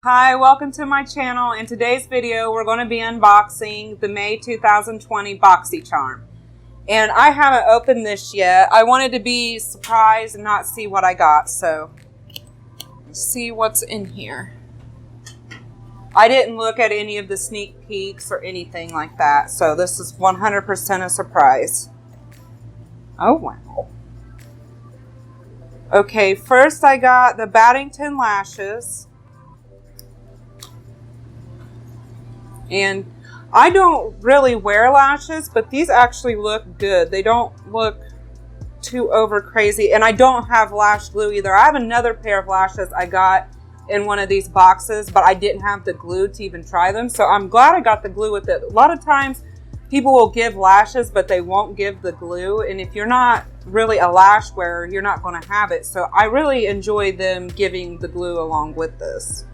Hi, welcome to my channel. In today's video, we're going to be unboxing the May 2020 BoxyCharm. And I haven't opened this yet. I wanted to be surprised and not see what I got, so let's see what's in here. I didn't look at any of the sneak peeks or anything like that, so this is 100% a surprise. Oh, wow. Okay, first I got the Baddington lashes. And I don't really wear lashes, but these actually look good. They don't look too over crazy. And I don't have lash glue either. I have another pair of lashes I got in one of these boxes, but I didn't have the glue to even try them. So I'm glad I got the glue with it. A lot of times people will give lashes, but they won't give the glue. And if you're not really a lash wearer, you're not going to have it. So I really enjoy them giving the glue along with this.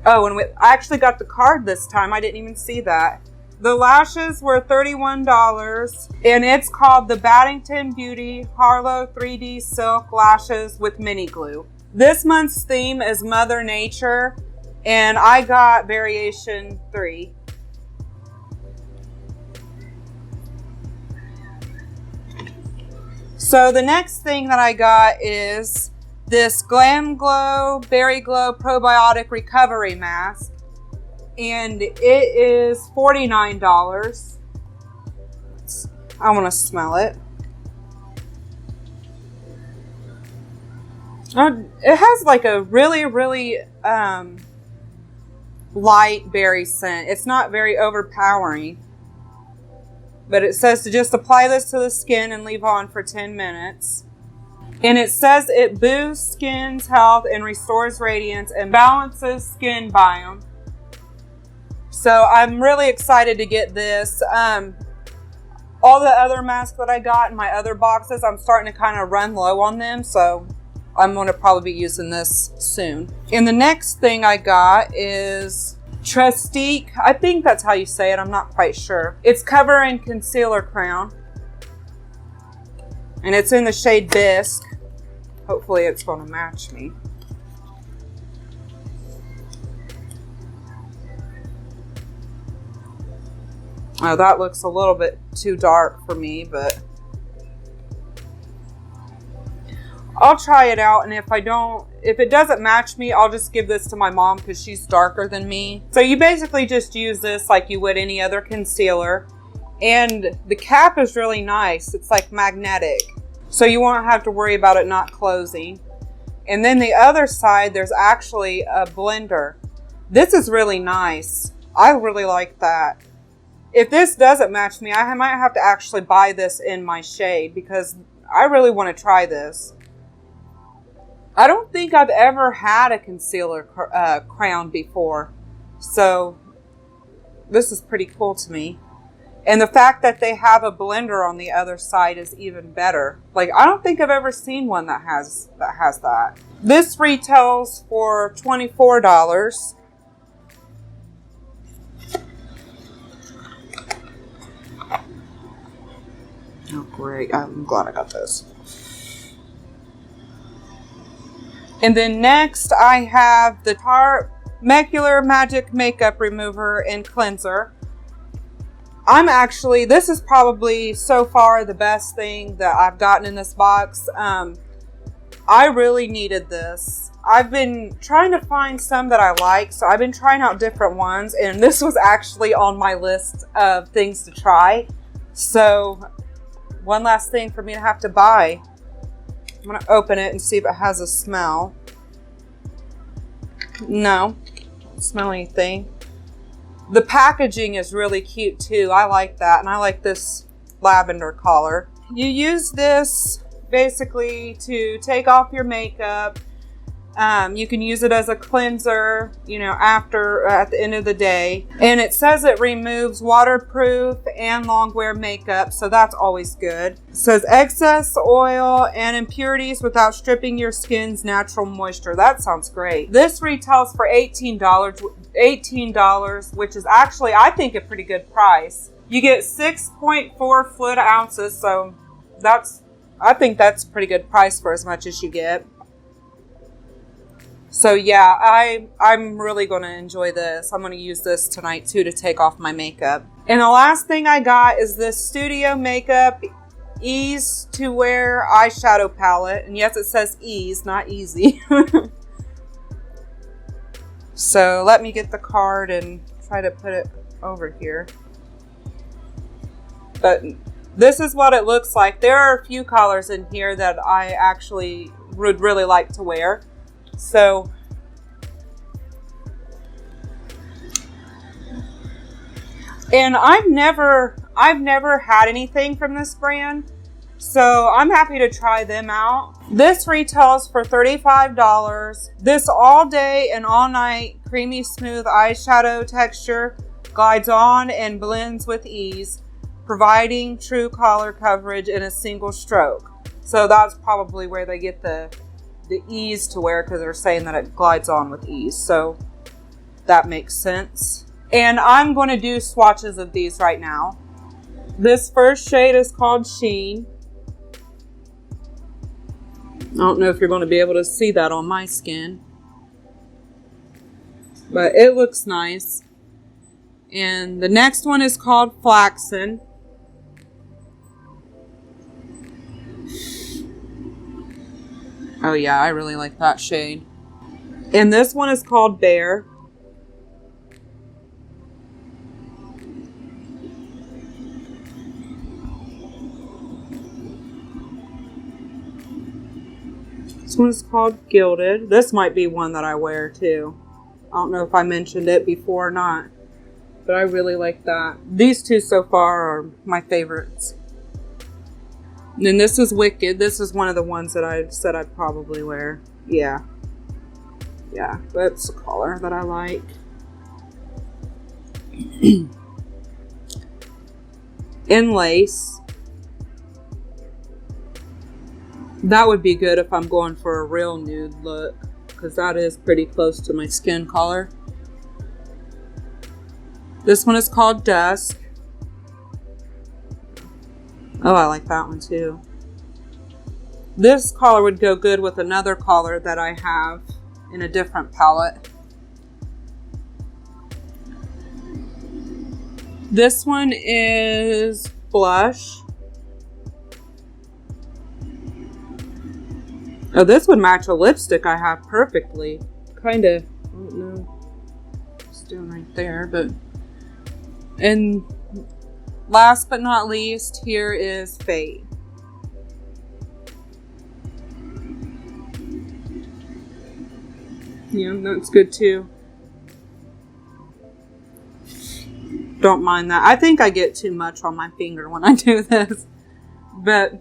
Oh, and I actually got the card this time. I didn't even see that. The lashes were $31, and it's called the Baddington Beauty Harlow 3D Silk Lashes with Mini Glue. This month's theme is Mother Nature, and I got variation 3. So the next thing that I got is this Glam Glow Berry Glow Probiotic Recovery Mask, and it is $49. I want to smell it. It has like a really light berry scent. It's not very overpowering, but it says to just apply this to the skin and leave on for 10 minutes. And it says it boosts skin's health and restores radiance and balances skin biome. So I'm really excited to get this. All the other masks that I got in my other boxes, I'm starting to kind of run low on them. So I'm going to probably be using this soon. And the next thing I got is Trustique. I think that's how you say it. I'm not quite sure. It's Cover and Concealer Crown. And it's in the shade Bisque. Hopefully it's going to match me. Oh, that looks a little bit too dark for me, but I'll try it out. And if it doesn't match me, I'll just give this to my mom because she's darker than me. So you basically just use this like you would any other concealer. And the cap is really nice. It's like magnetic. So you won't have to worry about it not closing. And then the other side, there's actually a blender. This is really nice. I really like that. If this doesn't match me, I might have to actually buy this in my shade because I really want to try this. I don't think I've ever had a concealer crown before. So this is pretty cool to me. And the fact that they have a blender on the other side is even better. Like, I don't think I've ever seen one that has that. This retails for $24. Oh, great. I'm glad I got this. And then next, I have the Tarte Macular Magic Makeup Remover and Cleanser. This is probably so far the best thing that I've gotten in this box. I really needed this. I've been trying to find some that I like, so I've been trying out different ones, and this was actually on my list of things to try. So one last thing for me to have to buy. I'm going to open it and see if it has a smell. No, don't smell anything. The packaging is really cute too. I like that. And I like this lavender color. You use this basically to take off your makeup. You can use it as a cleanser, at the end of the day. And it says it removes waterproof and long wear makeup. So that's always good. It says excess oil and impurities without stripping your skin's natural moisture. That sounds great. This retails for $18, which is actually, I think, a pretty good price. You get 6.4 fluid ounces. So I think that's a pretty good price for as much as you get. So yeah, I'm really going to enjoy this. I'm going to use this tonight too to take off my makeup. And the last thing I got is this Studio Makeup Ease to Wear eyeshadow palette. And yes, it says ease, not easy. So let me get the card and try to put it over here. But this is what it looks like. There are a few colors in here that I actually would really like to wear. So and I've never had anything from this brand, so I'm happy to try them out. This retails for $35. This all day and all night creamy smooth eyeshadow texture glides on and blends with ease, providing true color coverage in a single stroke. So that's probably where they get the ease to wear, because they're saying that it glides on with ease. So that makes sense. And I'm going to do swatches of these right now. This first shade is called Sheen. I don't know if you're going to be able to see that on my skin, but it looks nice. And the next one is called Flaxen. Oh yeah, I really like that shade. And this one is called Bear. This one is called Gilded. This might be one that I wear too. I don't know if I mentioned it before or not, but I really like that. These two so far are my favorites. And then this is Wicked. This is one of the ones that I said I'd probably wear. Yeah, that's a color that I like. In Lace. That would be good if I'm going for a real nude look, because that is pretty close to my skin color. This one is called Dusk. Oh, I like that one too. This color would go good with another color that I have in a different palette. This one is Blush. Oh, this would match a lipstick I have perfectly. Kind of, I don't know, it's doing right there, but. And last but not least, here is Fate. Yeah, that's good too. Don't mind that. I think I get too much on my finger when I do this. But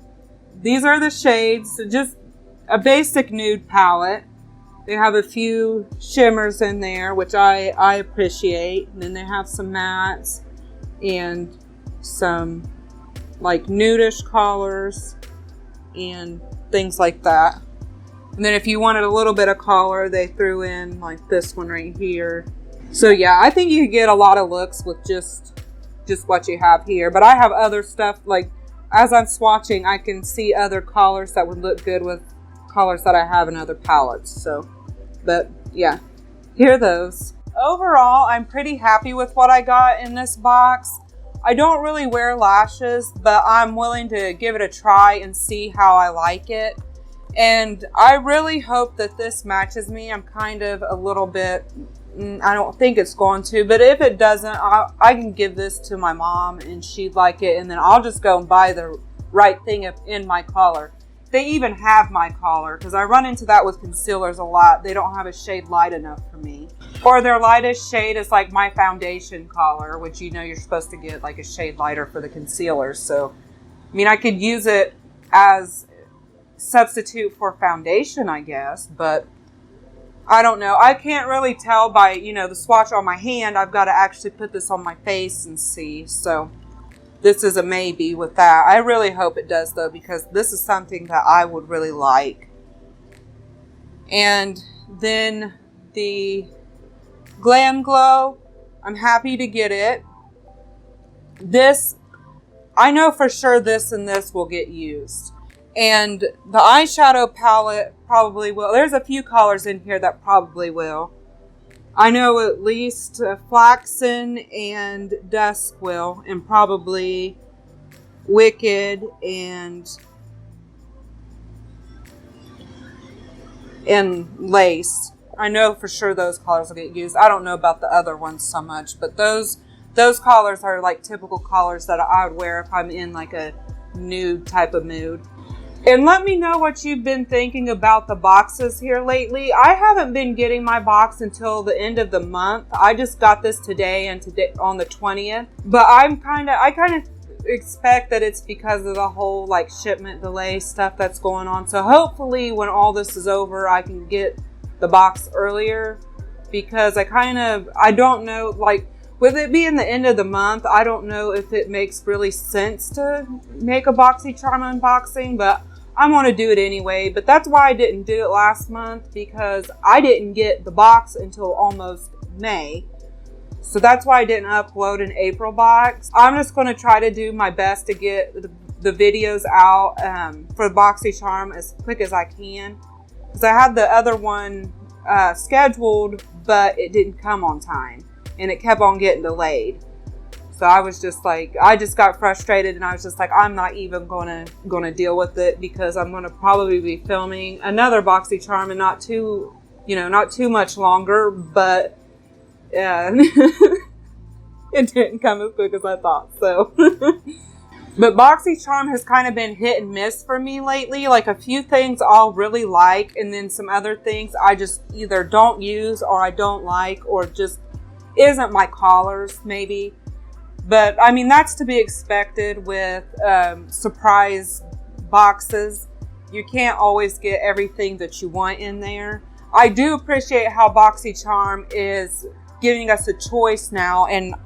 these are the shades. Just a basic nude palette. They have a few shimmers in there, which I appreciate. And then they have some mattes and some like nudish colors and things like that. And then if you wanted a little bit of color, they threw in like this one right here. So yeah, I think you get a lot of looks with just what you have here. But I have other stuff, like as I'm swatching, I can see other colors that would look good with colors that I have in other palettes. So, but yeah, here are those. Overall, I'm pretty happy with what I got in this box. I don't really wear lashes, but I'm willing to give it a try and see how I like it. And I really hope that this matches me. I'm kind of a little bit, I don't think it's going to, but if it doesn't, I can give this to my mom and she'd like it, and then I'll just go and buy the right thing in my color. They even have my color, because I run into that with concealers a lot. They don't have a shade light enough for me. Or their lightest shade is like my foundation color, which you know you're supposed to get like a shade lighter for the concealers. So, I mean, I could use it as substitute for foundation, I guess, but I don't know. I can't really tell by, you know, the swatch on my hand. I've got to actually put this on my face and see. So this is a maybe with that. I really hope it does though, because this is something that I would really like. And then the Glam Glow, I'm happy to get it. This, I know for sure this and this will get used. And the eyeshadow palette probably will. There's a few colors in here that probably will. I know at least Flaxen and Dusk will, and probably Wicked and Lace. I know for sure those colors will get used. I don't know about the other ones so much, but those colors are like typical colors that I would wear if I'm in like a nude type of mood. And let me know what you've been thinking about the boxes here lately. I haven't been getting my box until the end of the month. I just got this today and today on the 20th. But I kind of expect that it's because of the whole like shipment delay stuff that's going on. So hopefully when all this is over, I can get the box earlier, because I don't know, like with it being the end of the month, I don't know if it makes really sense to make a BoxyCharm unboxing, but I want to do it anyway. But that's why I didn't do it last month, because I didn't get the box until almost May. So that's why I didn't upload an April box. I'm just going to try to do my best to get the videos out for BoxyCharm as quick as I can. Because I had the other one scheduled, but it didn't come on time. And it kept on getting delayed. So I was just like, I just got frustrated, and I was just like, I'm not even gonna deal with it, because I'm gonna probably be filming another BoxyCharm and not too much longer, but it didn't come as quick as I thought. So but BoxyCharm has kind of been hit and miss for me lately. Like a few things I'll really like, and then some other things I just either don't use, or I don't like, or just isn't my colors maybe. But I mean, that's to be expected with surprise boxes. You can't always get everything that you want in there. I do appreciate how BoxyCharm is giving us a choice now, and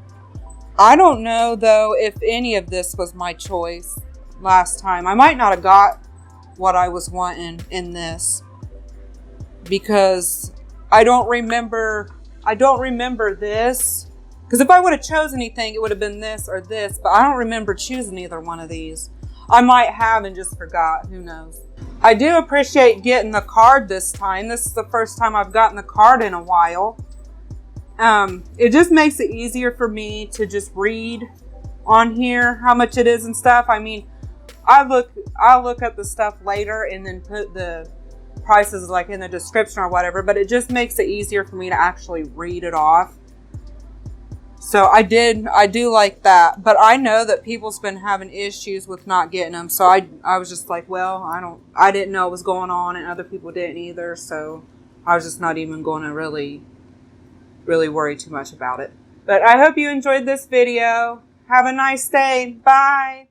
I don't know though if any of this was my choice last time. I might not have got what I was wanting in this, because I don't remember this. Because if I would have chosen anything, it would have been this or this, but I don't remember choosing either one of these. I might have and just forgot, who knows. I do appreciate getting the card this time. This is the first time I've gotten the card in a while. It just makes it easier for me to just read on here how much it is and stuff. I mean, I'll look at the stuff later and then put the prices like in the description or whatever, but it just makes it easier for me to actually read it off. So I do like that, but I know that people's been having issues with not getting them. So I was just like, well, I didn't know what was going on, and other people didn't either. So I was just not even going to really worry too much about it. But I hope you enjoyed this video. Have a nice day. Bye.